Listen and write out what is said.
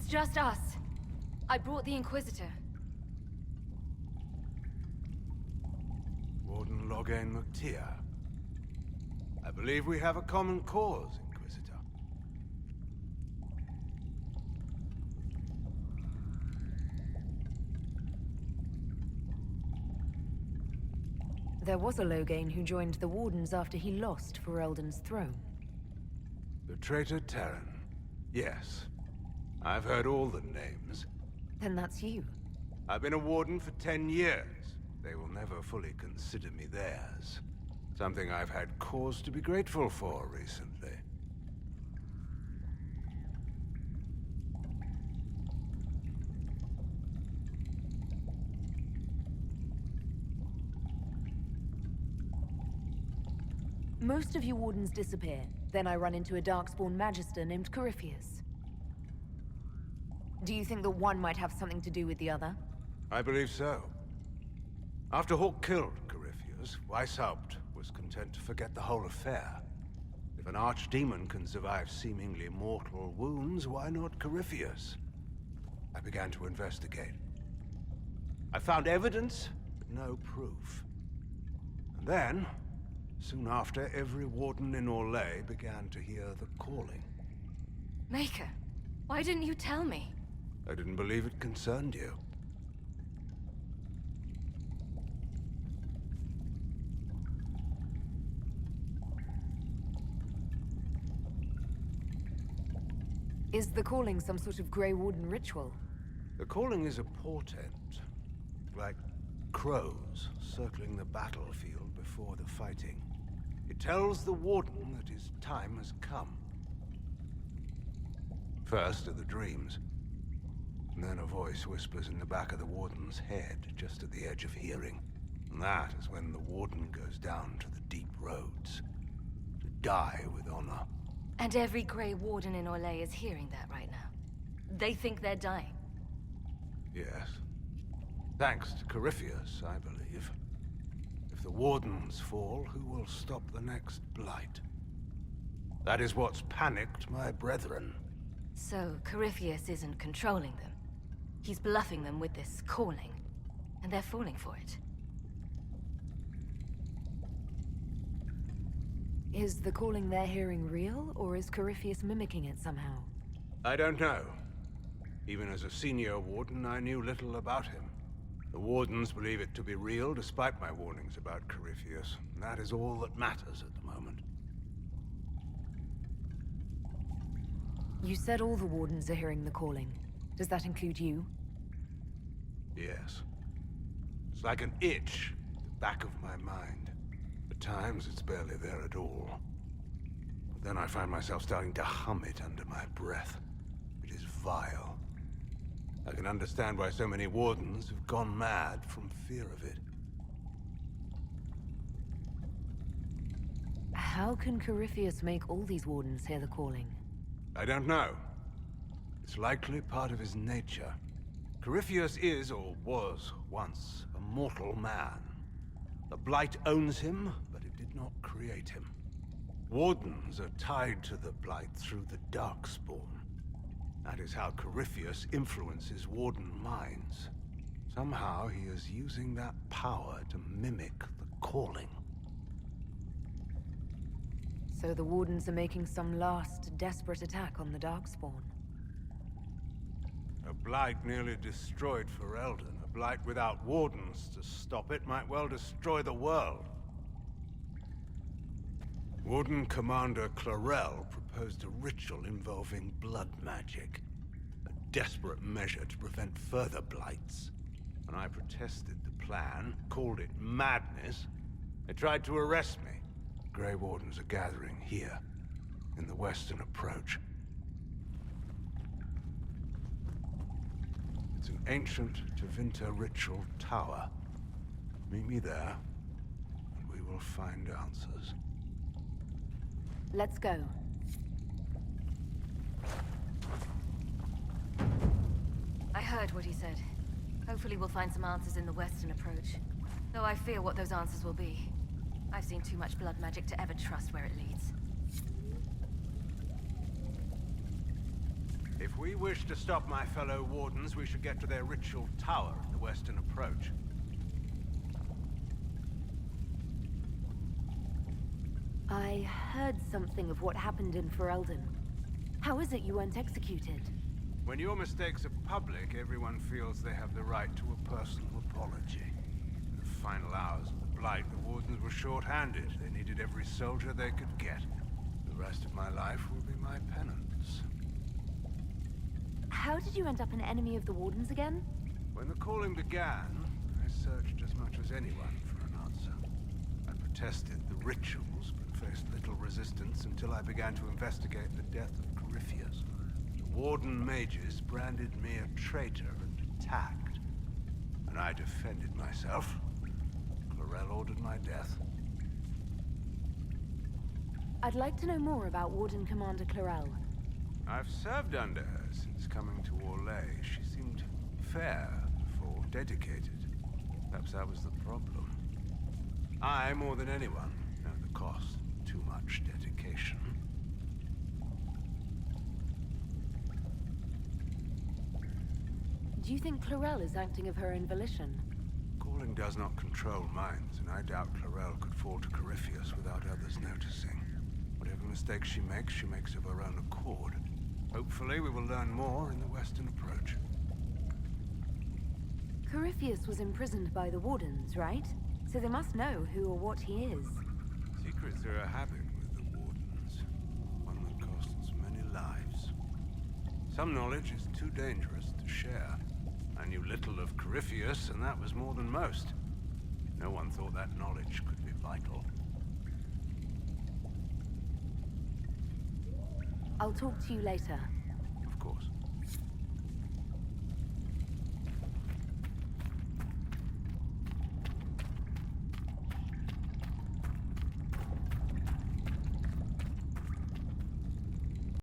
just us. I brought the Inquisitor. Warden Loghain McTeer. I believe we have a common cause, Inquisitor. There was a Loghain who joined the Wardens after he lost for Elden's throne. The traitor Terran. Yes. I've heard all the names. Then that's you. I've been a Warden for 10 years. They will never fully consider me theirs. Something I've had cause to be grateful for recently. Most of you Wardens disappear. Then I run into a Darkspawn Magister named Corypheus. Do you think that one might have something to do with the other? I believe so. After Hawk killed Corypheus, Weishaupt was content to forget the whole affair. If an archdemon can survive seemingly mortal wounds, why not Corypheus? I began to investigate. I found evidence, but no proof. And then, soon after, every Warden in Orlais began to hear the calling. Maker, why didn't you tell me? I didn't believe it concerned you. Is the calling some sort of Grey Warden ritual? The calling is a portent, like crows circling the battlefield before the fighting. It tells the Warden that his time has come. First are the dreams, and then a voice whispers in the back of the Warden's head, just at the edge of hearing. And that is when the Warden goes down to the deep roads, to die with honor. And every Grey Warden in Orlais is hearing that right now. They think they're dying. Yes. Thanks to Corypheus, I believe. If the Wardens fall, who will stop the next blight? That is what's panicked my brethren. So Corypheus isn't controlling them. He's bluffing them with this calling. And they're falling for it. Is the calling they're hearing real, or is Corypheus mimicking it somehow? I don't know. Even as a senior Warden, I knew little about him. The Wardens believe it to be real, despite my warnings about Corypheus. That is all that matters at the moment. You said all the Wardens are hearing the calling. Does that include you? Yes. It's like an itch at the back of my mind. At times, it's barely there at all. But then I find myself starting to hum it under my breath. It is vile. I can understand why so many Wardens have gone mad from fear of it. How can Corypheus make all these Wardens hear the calling? I don't know. It's likely part of his nature. Corypheus is, or was, once a mortal man. The Blight owns him, but it did not create him. Wardens are tied to the Blight through the Darkspawn. That is how Corypheus influences Warden minds. Somehow he is using that power to mimic the calling. So the Wardens are making some last, desperate attack on the Darkspawn. A Blight nearly destroyed Ferelden. A Blight without Wardens to stop it might well destroy the world. Warden Commander Clarel proposed a ritual involving blood magic. A desperate measure to prevent further blights. When I protested the plan, called it madness, they tried to arrest me. Grey Wardens are gathering here, in the western approach. It's an ancient Tevinter ritual tower. Meet me there, and we will find answers. Let's go. I heard what he said. Hopefully we'll find some answers in the western approach. Though I fear what those answers will be. I've seen too much blood magic to ever trust where it leads. If we wish to stop my fellow Wardens, we should get to their ritual tower at the western approach. I heard something of what happened in Ferelden. How is it you weren't executed? When your mistakes are public, everyone feels they have the right to a personal apology. In the final hours of the Blight, the Wardens were short-handed. They needed every soldier they could get. The rest of my life will be my penance. How did you end up an enemy of the Wardens again? When the calling began, I searched as much as anyone for an answer. I protested the rituals, but faced little resistance until I began to investigate the death of Corypheus. The Warden mages branded me a traitor and attacked. When I defended myself, Clarel ordered my death. I'd like to know more about Warden Commander Clarel. I've served under her since coming to Orlais. She seemed fair for dedicated. Perhaps that was the problem. I, more than anyone, know the cost of too much dedication. Do you think Clarel is acting of her own volition? Calling does not control minds, and I doubt Clarel could fall to Corypheus without others noticing. Whatever mistakes she makes of her own accord. Hopefully, we will learn more in the western approach. Corypheus was imprisoned by the Wardens, right? So they must know who or what he is. Secrets are a habit with the Wardens. One that costs many lives. Some knowledge is too dangerous to share. I knew little of Corypheus, and that was more than most. No one thought that knowledge could be vital. I'll talk to you later. Of course.